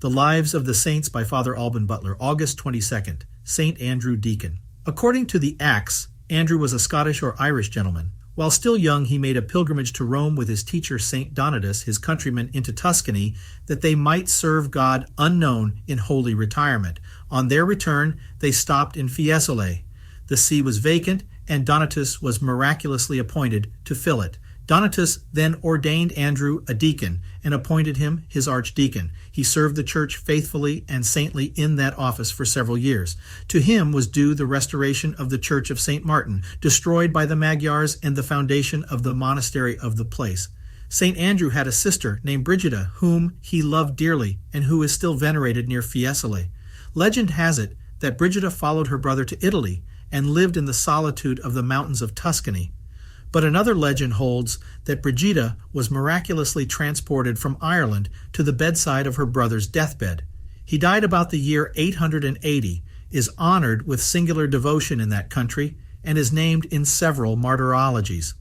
The Lives of the Saints by Father Alban Butler, August 22nd, St. Andrew Deacon. According to the Acts, Andrew was a Scottish or Irish gentleman. While still young, he made a pilgrimage to Rome with his teacher St. Donatus, his countryman, into Tuscany, that they might serve God unknown in holy retirement. On their return, they stopped in Fiesole. The see was vacant, and Donatus was miraculously appointed to fill it. Donatus then ordained Andrew a deacon and appointed him his archdeacon. He served the church faithfully and saintly in that office for several years. To him was due the restoration of the church of St. Martin, destroyed by the Magyars, and the foundation of the monastery of the place. St. Andrew had a sister named Bridget, whom he loved dearly and who is still venerated near Fiesole. Legend has it that Bridget followed her brother to Italy and lived in the solitude of the mountains of Tuscany. But another legend holds that Bridget was miraculously transported from Ireland to the bedside of her brother's deathbed. He died about the year 880, is honored with singular devotion in that country, and is named in several martyrologies.